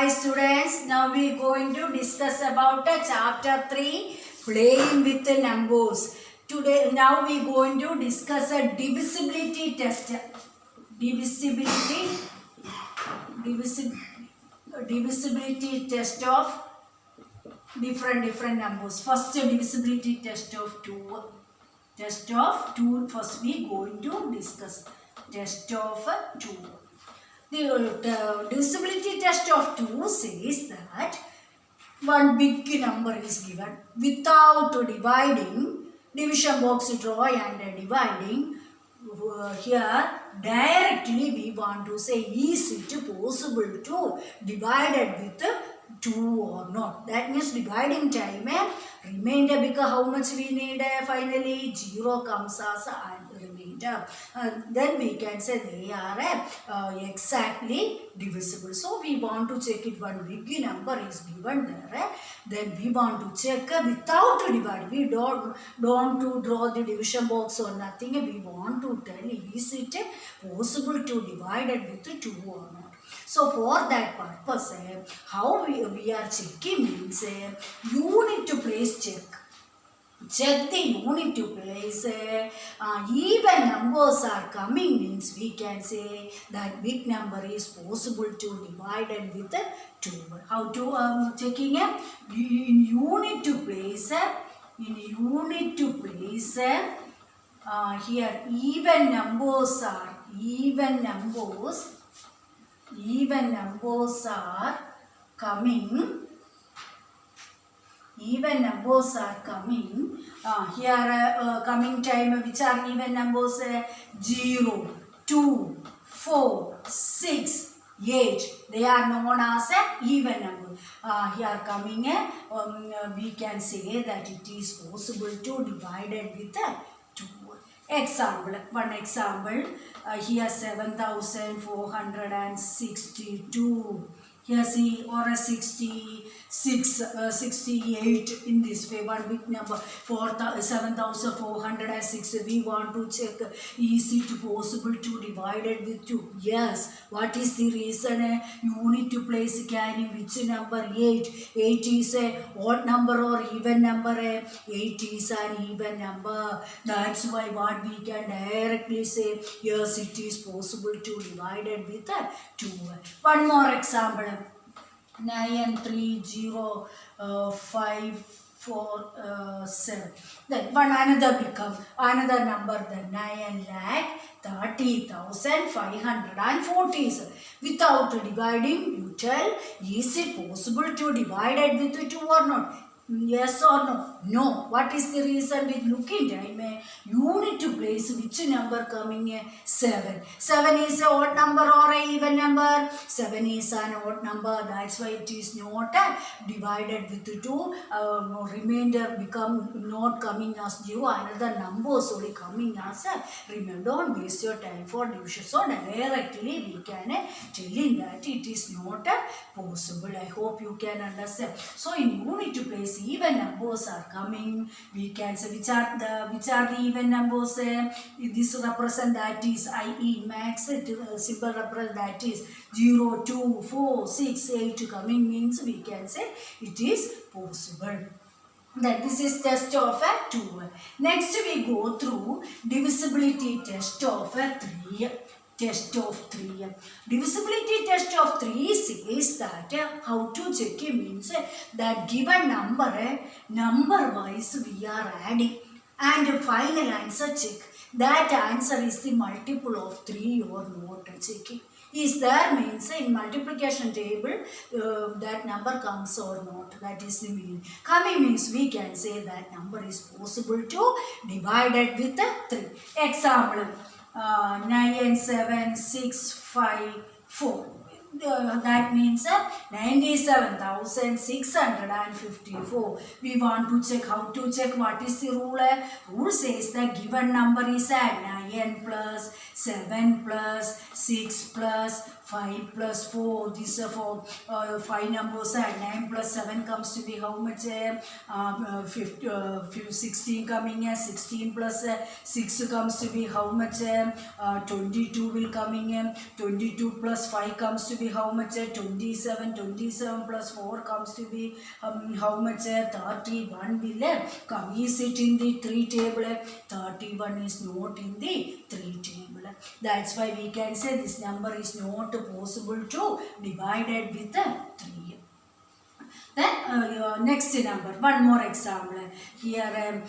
Hi students, now we are going to discuss about chapter 3, playing with the numbers. Today, now we are going to discuss a divisibility test. Divisibility test of different numbers. First divisibility test of 2. Test of 2, first we are going to discuss. Test of 2. The divisibility test of 2 says that one big number is given without dividing, division box draw and dividing. Here directly we want to say, is it possible to divide it with 2 or not? That means dividing time remainder, because how much we need finally 0 comes as remainder. Then we can say they are exactly divisible. So we want to check it, one big number is given there. Then we want to check without divide. We don't to draw the division box or nothing. We want to tell, is it possible to divide it with 2 or not? So for that purpose, how we are checking means, you need to place check. Check the unit to place. Even numbers are coming means we can say that big number is possible to divide it with 2. How to checking it? In unit to place. Here even numbers are coming. Even numbers are coming. Here coming time, which are even numbers? 0, 2, 4, 6, 8. They are known as even number. Here coming, we can say that it is possible to divide it with 2. Example, one example. Here 7,462. Here see, or a 66, 68 in this way, one big number, 7,406. We want to check, is it possible to divide it with 2? Yes. What is the reason? You need to place carrying which number? 8. 8 is a odd number or even number? 8 is an even number. That's why what we can directly say, yes, it is possible to divide it with 2. One more example. 93054 then one another become another number, then 9,30,540. Without dividing, you tell, is it possible to divide it with 2 or not? Yes or no? No. What is the reason? With looking time, you need to place which number coming? 7. 7 is an odd number or an even number? 7 is an odd number. That's why it is not divided with 2. Remainder become not coming as 0. Another numbers only coming as remainder. Don't waste your time for division. So directly we can telling that it is not possible. I hope you can understand. So in you need to place even numbers are coming. We can say which are the even numbers. This represent, that is i.e. max symbol represent, that is 0, 2, 4, 6, 8 coming means we can say it is possible. That this is test of 2. Next we go through divisibility test of 3. Test of 3. Divisibility test of 3 says that how to check it means that given number wise we are adding and final answer check. That answer is the multiple of 3 or not checking. Is there means in multiplication table that number comes or not. That is the meaning. Coming means we can say that number is possible to divide it with 3. Example. 97654. That means 97,654. We want to check. How to check? What is the rule? Rule says the given number is 9 plus 7 plus 6 plus 5 plus 4, these are for 5 numbers, and 9 plus 7 comes to be how much? 16 coming as 16 plus 6 comes to be how much? 22 will coming in. 22 plus 5 comes to be how much? 27. 27 plus 4 comes to be how much? 31 will come. Is it in the 3 table? 31 is not in the 3 table. That's why we can say this number is not possible to divide it with 3. Then next number, one more example. Here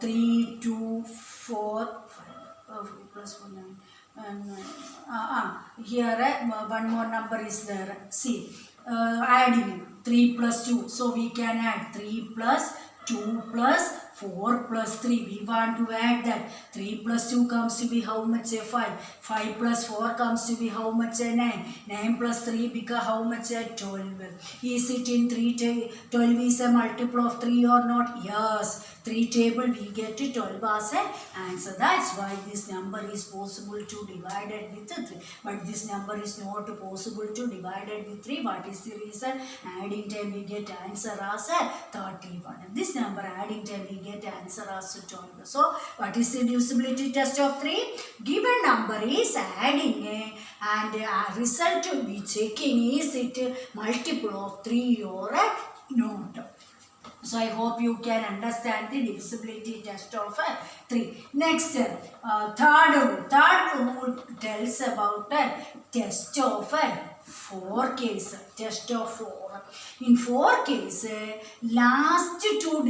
3, 2, 4, 5, plus 1, 9. And here one more number is there. See, adding 3 plus 2. So we can add 3 plus 2 plus 4 plus 3. We want to add that. 3 plus 2 comes to be how much? 5. 5 plus 4 comes to be how much? 9. 9 plus 3 become how much? 12. Is it in 3? 12 is a multiple of 3 or not? Yes. 3 table we get 12 as an answer. That's why this number is possible to divide it with 3. But this number is not possible to divide it with 3. What is the reason? Adding time we get answer as 31. And this number adding time we get answer as 12. So what is the divisibility test of 3? Given number is adding and result to be checking is it multiple of 3 or not. So I hope you can understand the divisibility test of 3. Next, third rule. Third rule tells about test of 4 case. Test of 4. In 4 cases, last 2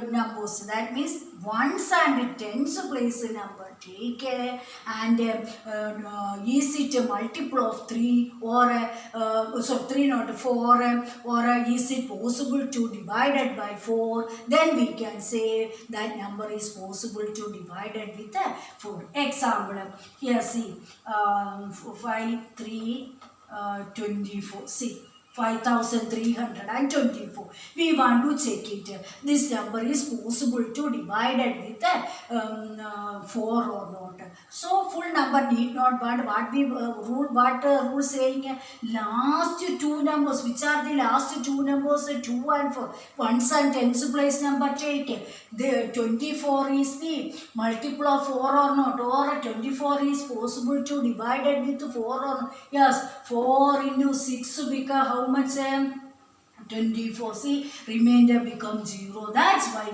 numbers, that means ones and tens place number take and is it a multiple of 3 or so 3 not 4 or is it possible to divide it by 4, then we can say that number is possible to divide it with 4. Example, here see 5, 3, 24. See 5324. We want to check it. This number is possible to divide it with 4 or not. So full number need not want. What we rule? What rule saying? Last 2 numbers. Which are the last 2 numbers? 2 and 4. Ones and tens place number take. The 24 is the multiple of 4 or not. Or 24 is possible to divide it with 4 or not. Yes, 4 into 6 become how much? 24. See, remainder becomes 0. That's why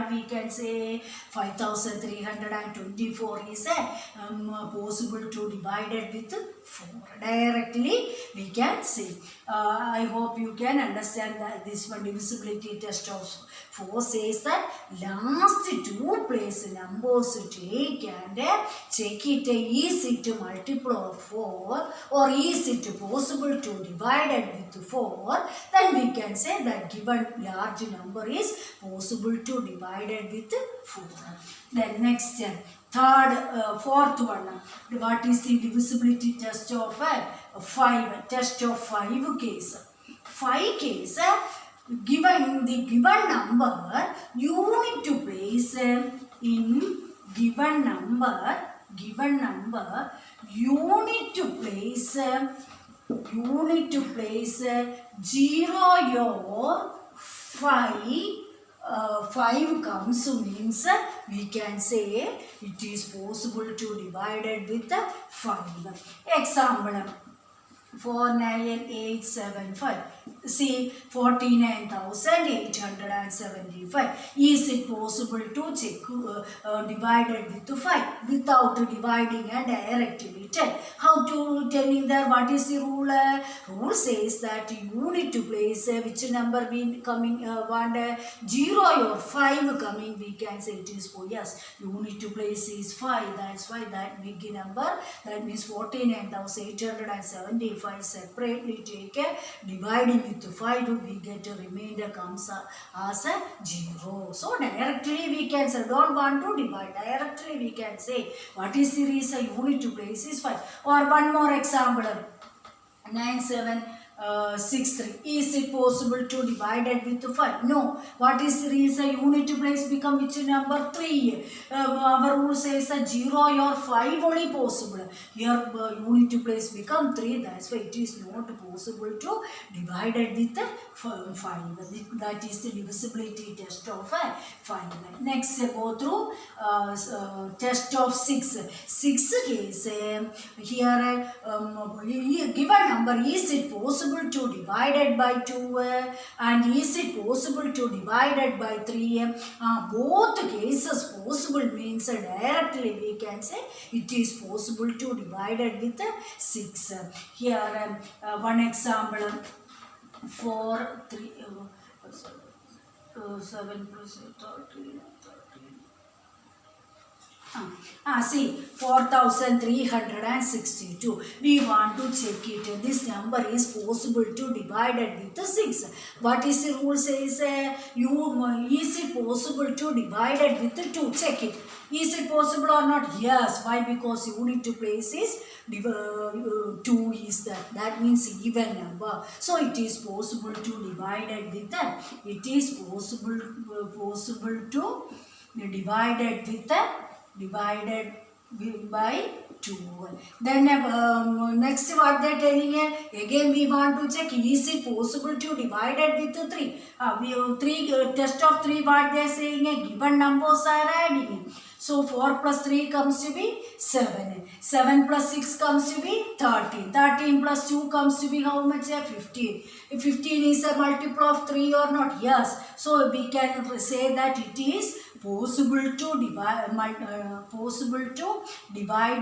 we can say 5324 is possible to divide it with 4. Directly we can say. I hope you can understand that this one divisibility test of 4 says that last 2 place numbers take and check it. Is it multiple of 4 or is it possible to divide it with 4? Then we can say that given large number is possible to divide it with 4. Then next, fourth one. What is the divisibility test of 5? Test of 5 case. 5 case. Given the given number, you need to place in given number. You need to place 0 or 5. 5 comes means we can say it is possible to divide it with 5. Example 49875. See 49,875. Is it possible to check divide it with 5 without dividing and directly tell? How to telling there? What is the rule? Rule says that you need to place which number we coming want 0 or 5 coming. We can say it is 4. Yes, you need to place is 5. That's why that big number, that means 49,875 separately take dividing with 5, we get a remainder comes as a 0. So directly we can say, don't want to divide, directly we can say what is the reason? You need to place is 5. Or one more example, 97 6 3. Is it possible to divide it with 5? No. What is the reason? Unit place become which number? 3. Our rule says 0 or 5 only possible. Here unit place become 3. That's why it is not possible to divide it with 5. That is the divisibility test of 5. Next go through test of 6. 6 case here given number, is it possible to divide it by 2 and is it possible to divide it by 3? Both cases possible means directly we can say it is possible to divide it with 6. Here one example, 4 3 7 plus 13. See 4362. We want to check it. This number is possible to divide it with 6. What is the rule says? Is it possible to divide it with 2? Check it. Is it possible or not? Yes. Why? Because unit place is 2 is that. That means even number. So it is possible to divide it with that. It is possible to divide it with divided by 2. Then next what they are telling again we want to check, is it possible to divide it with 3? Test of 3 what they are saying, given numbers are adding. So 4 plus 3 comes to be 7. 7 plus 6 comes to be 13. 13 plus 2 comes to be how much? 15. If 15 is a multiple of 3 or not? Yes. So we can say that it is possible to divide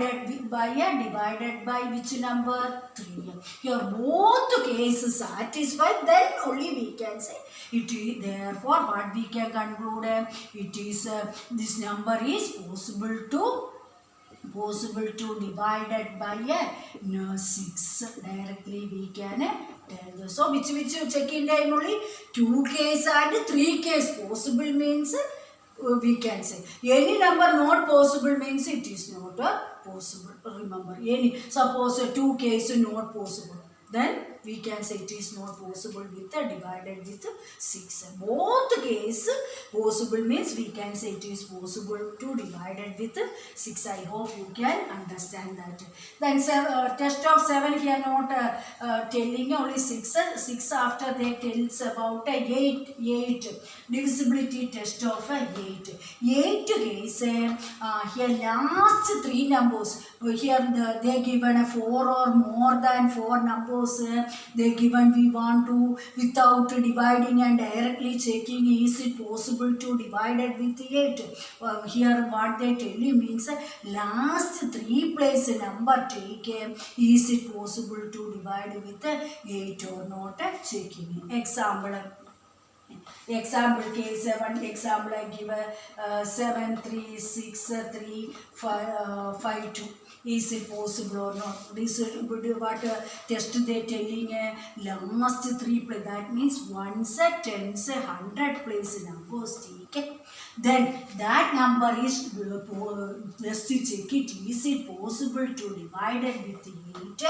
it by which number? 3. Here both cases satisfied, then only we can say it is. Therefore what we can conclude, it is this number is possible to divide it by 6. Directly we can tell this. So which check in time only 2 case and 3 case possible means we can say. Any number not possible means it is not possible. Remember, any suppose 2 case not possible, then we can say it is not possible with divided with 6. Both case possible means we can say it is possible to divide it with 6. I hope you can understand that. Then test of 7 here not telling only 6. 6 after they tells about 8. Divisibility test of 8. 8 case here last 3 numbers. Here they given a 4 or more than 4 numbers. They given we want to without dividing and directly checking, is it possible to divide it with 8? Here what they tell you means last 3 place number take, is it possible to divide with 8 or not? Checking. Example case 7. Example I give 7 3 6 3 5 2. Is it possible or not? This what test they telling last 3 place. That means 1s, 10s, 100 place numbers take. Then that number is just to check it. Is it possible to divide it with 8?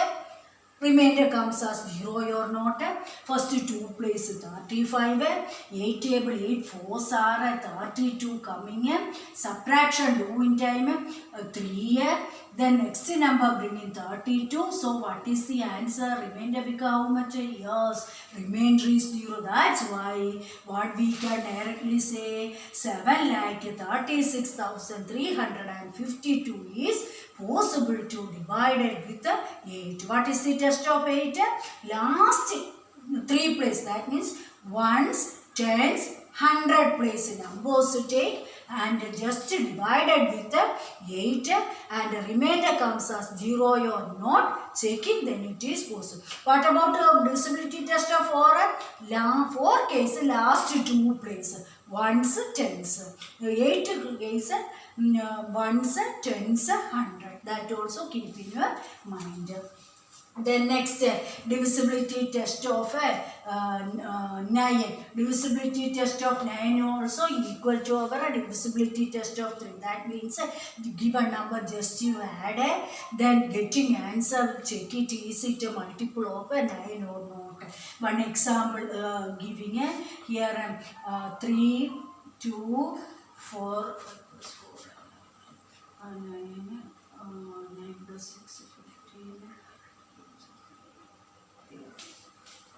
Remainder comes as 0 or not. First 2 place 35. 8 table 8 4s are 32 coming. Subtraction do in time 3. Then next number bringing 32. So what is the answer? Remainder become how much? Yes, remainder is 0. That's why what we can directly say 7,36,352 is possible to divide it with 8. What is the test of 8? Last 3 place. That means 1s, 10s, 100 place numbers to take and just divided with 8 and remainder comes as 0 or not. Checking, then it is possible. What about divisibility test of 4? 4 case last 2 place. 1s, 10s. 8 case 1s, 10s, 100. That also keep in your mind. Then next divisibility test of 9. Divisibility test of 9 also equal to our divisibility test of 3. That means given number just you add then getting answer, check it, is it a multiple of 9 or not. One example giving here 3, 2, 4, 9, 9 plus 6, 15.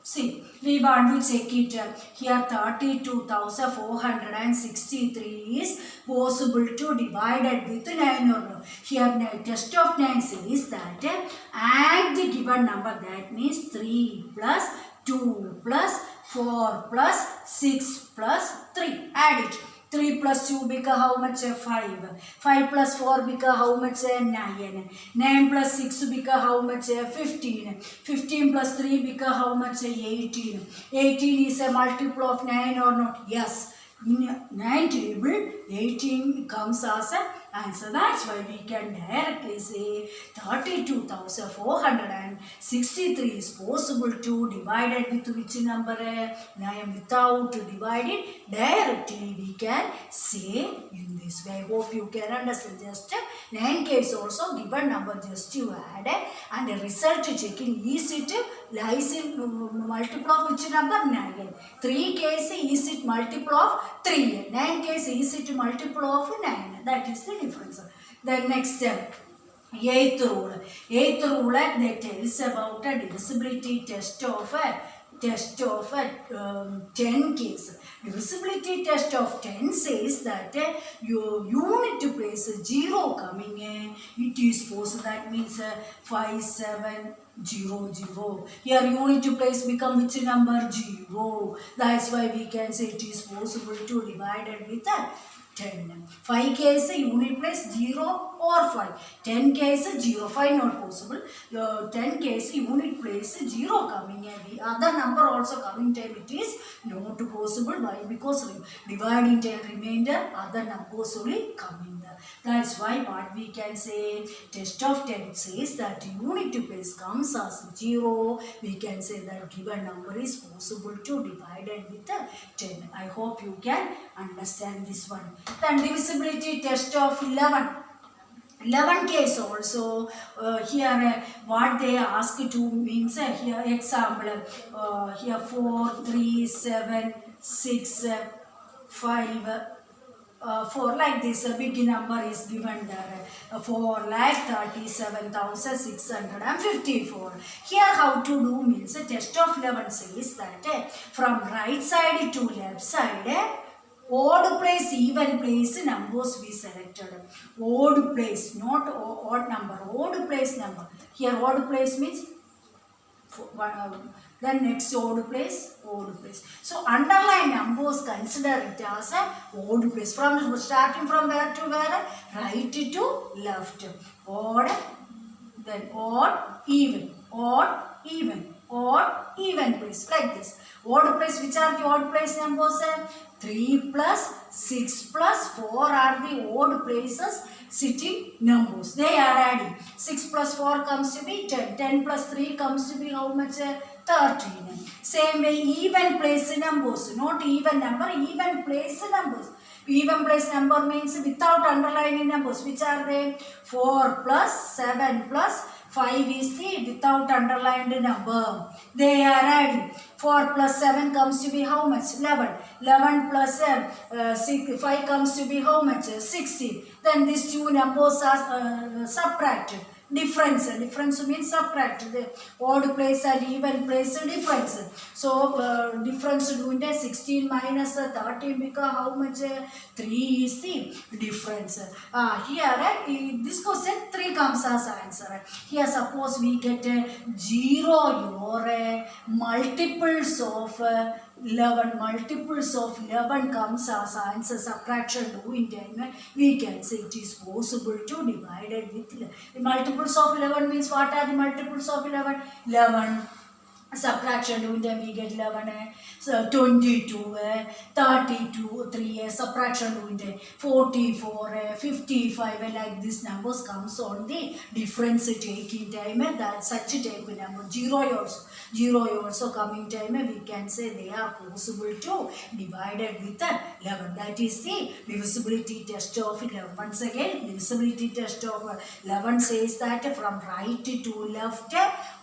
See, we want to check it. Here 32,463 is possible to divide it with 9 or no. Here test of 9 says that add the given number, that means 3 plus 2 plus 4 plus 6 plus 3. Add it. 3 plus 2 become how much? 5. 5 plus 4 become how much? 9. 9 plus 6 become how much? 15. 15 plus 3 become how much? 18. 18 is a multiple of 9 or not? Yes. In 9 table, 18 comes as an answer. That's why we can directly say 32,463 is possible to divide it with which number? 9. Without dividing, directly we can say in this way. I hope you can understand. Just 9 case also given number, just you add and the result checking, is it lies in multiple of which number? 9. 3 case, is it multiple of 3? 9 case, is it multiple of 9? That is the difference. Then next step, 8th rule. 8th rule that tells about a divisibility test of 10 case. Divisibility test of 10 says that your unit place 0 coming in, it is possible. That means 5, 7, 0, 0. Here unit place become which number? 0. That's why we can say it is possible to divide it with 10. 5 case unit place 0 or 5. 10 case 0, 5 not possible. 10 case unit place 0 coming and the other number also coming time, it is not possible. Why? Because dividing 10 remainder, other numbers only coming there. That's why what we can say, test of 10 says that unit place comes as 0. We can say that given number is possible to divide it with 10. I hope you can understand this one. Then divisibility test of 11. 11 case also here what they ask to means here example here 4, 3, 7, 6, 5, 4 like this. A big number is given there. 4,37,654. Here how to do means test of 11 says that from right side to left side, odd place, even place numbers we selected. Odd place, not odd number. Odd place number. Here odd place means then next odd place, odd place. So underline numbers, consider it as a odd place. From starting from where to where? Right to left. Odd, then odd, even, odd, even, odd, even place, like this. Odd place, which are the odd place numbers? 3 plus 6 plus 4 are the odd places sitting numbers. They are adding. 6 plus 4 comes to be 10. 10 plus 3 comes to be how much? 13. Same way even place numbers. Not even number, even place numbers. Even place number means without underlining numbers. Which are they? 4 plus 7 plus 5 is the without underlined number. They are adding. 4 plus 7 comes to be how much? 11. 11 plus 5 comes to be how much? 16. Then these two numbers are subtracted. Difference. Difference means subtract. The odd place and even place difference. So difference doing 16 minus 13 become how much? 3 is the difference. Here this question 3 comes as answer. Here suppose we get 0 or multiples of 11, multiples of 11 comes as answer. Subtraction doing time, we can say it is possible to divide it with 11. Multiples of 11 means what are the multiples of 11? 11. Subtraction doing time we get 11, so 22, 32, 3, subtraction doing time 44, 55, like this numbers comes on the difference taking time, that such type of number. 0 also coming time, we can say they are possible to divide it with 11. That is the divisibility test of 11. Once again, divisibility test of 11 says that from right to left,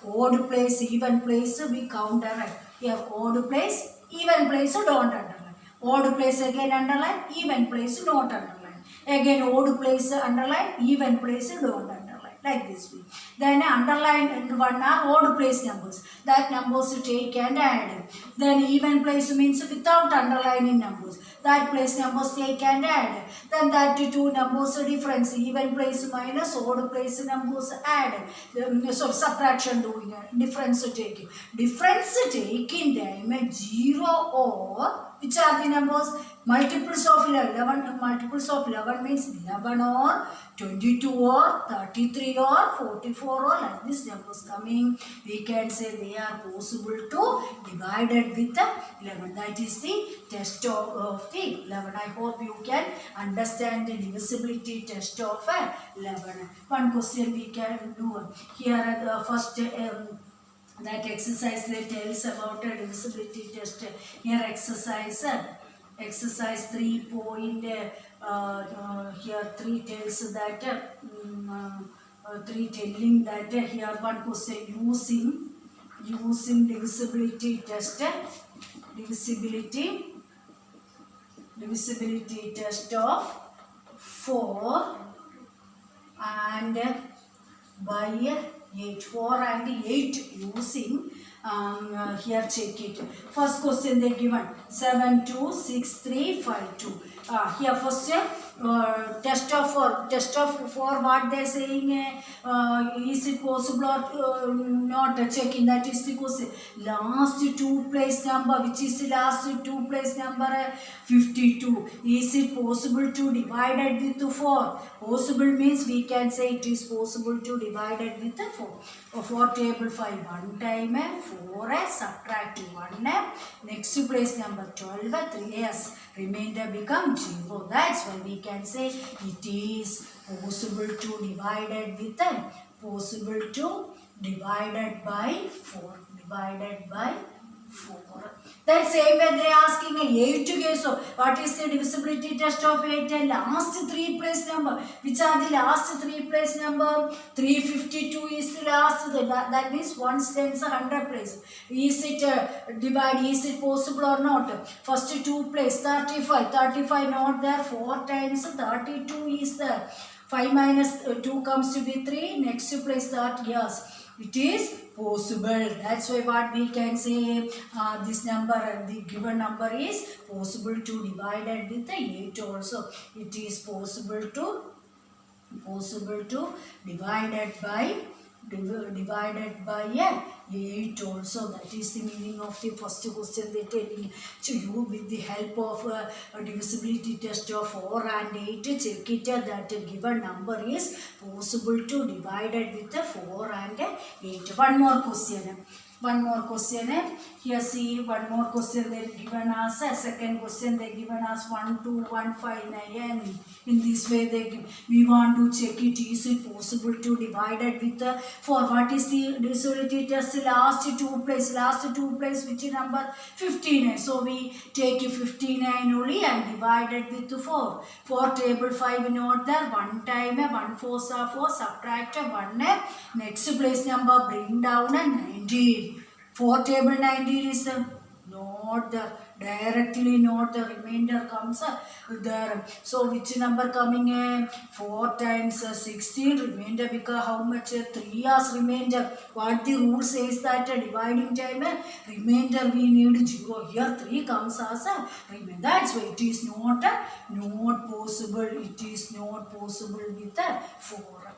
Odd place, even place, we counter. Here, odd place, even place, don't underline. Odd place again underline, even place, not underline. Again, odd place underline, even place, don't underline. Like this way. Then underline and one are odd place numbers. That numbers you take and add. Then even place means without underlining numbers. That place numbers take and add. Then that two numbers difference. Even place minus odd place numbers add. So subtraction doing difference taking. Difference taking time 0 or which are the numbers? Multiples of 11. Multiples of 11 means 11 or 22 or 33 or 44 or like this numbers coming. We can say they are possible to divided with 11. That is the test of the 11. I hope you can understand the divisibility test of 11. One question we can do here at the first. That exercise that tells about a divisibility test. Here exercise 3 point here 3 tells that 3 telling that here one question using divisibility test divisibility test of 4 and by 8, 4 and 8 using here check it. First question they given 7 2 6 3 5 2. Here first test of 4 what they saying is it possible or not checking, that is the question. Last two place number, which is the last two place number 52, is it possible to divide it with 4? Possible means we can say it is possible to divide it with 4. 4 table 5 one time 4 subtract 1 next place number 12 3s remainder become 0. That's why we can say it is possible to divide it with possible to divided by 4. Divided by 4. That same way they are asking a 8 case. So what is the divisibility test of 8? And last 3 place number. Which are the last 3 place number? 352 is the last. That means 1 stands 100 place. Is it divide? Is it possible or not? First 2 place 35. 35 not there. 4 times 32 is there. 5 minus 2 comes to be 3. Next place 30. Yes. It is possible. That's why what we can say this number, the given number is possible to divide it with 8 also. It is possible to divide it by divided by 8 also. That is the meaning of the first question they telling to you with the help of a divisibility test of 4 and 8. Check it that given number is possible to divide it with 4 and 8. One more question. Here see one more question they given us. Second question they given us 1 2 1 5 9. In this way they give, we want to check it is it possible to divide it with 4. What is the divisibility test? Last two place which number 59. So we take 59 only and divide it with 4. 4 table 5 not there. 1 time 1 4s are 4 subtract 1. Next place number bring down 19. 4 table 19 is not there. Directly not the remainder comes there. So which number coming 4 times 16 remainder because how much 3 as remainder. What the rule says that dividing time remainder we need 0. Here 3 comes as remainder. That's why it is not possible. It is not possible with 4.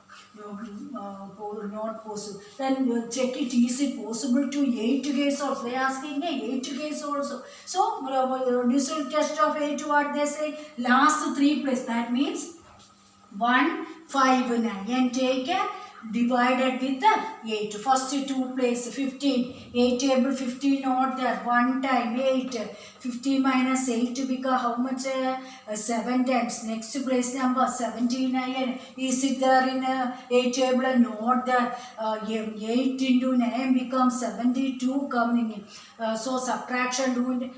Not possible. Then check it. Is it possible to 8 case also? They are asking 8 case also. So divisibility test of 8 what they say? Last 3 place. That means 1 5 9 and take divided with 8. First 2 place 15. 8 table 15 not there. 1 time 8. 15 minus 8 because how much 7 times. Next place number 79. Is it there in 8 table? Not there. 8 into 9 becomes 72 coming in. So subtraction doing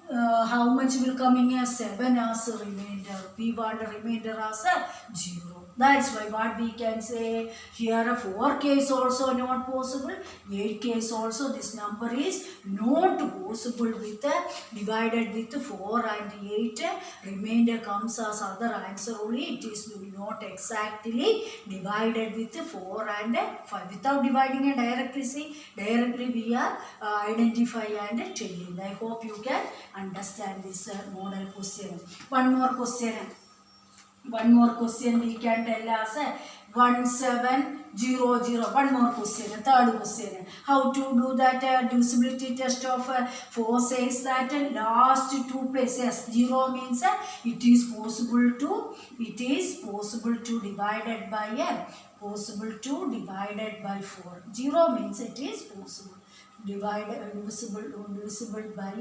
how much will coming as 7 as a remainder. We want a remainder as 0. That's why what we can say here, a 4k is also not possible, 8k is also, this number is not possible with divided with 4 and 8. Remainder comes as other answer only. It is not exactly divided with 4 and 5. Without dividing and directly see, directly we are identify and telling. I hope you can understand this model question. One more question. One more question we can tell us 1700. One more question, third question. How to do that divisibility test of 4 says that last two places. 0 means it is possible to divided by possible to divided by 4. 0 means it is possible divisible by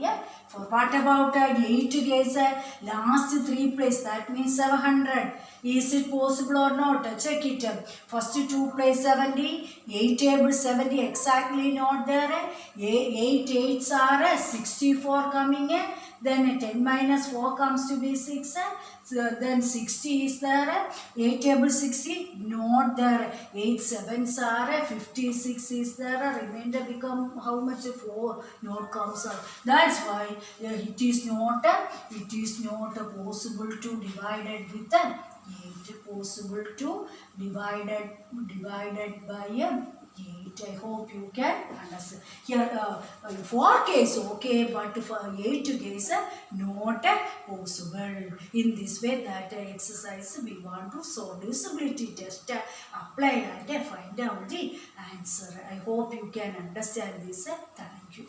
4. What about 8 case? Last 3 place, that means 700. Is it possible or not? Check it. First 2 place 70, 8 table 70 exactly not there. 8 8s are 64 coming. Then 10 minus 4 comes to be 6. So then 60 is there. 8 table 60 not there. 8 7s are 56 is there. Remainder become how much? 4 not comes out. That's why it is not possible to divide it with 8. Possible to divided by 8. I hope you can understand. Here 4 case okay, but for 8 case not possible. In this way, that exercise we want to solve divisibility test, apply and find out the answer. I hope you can understand this. Thank you.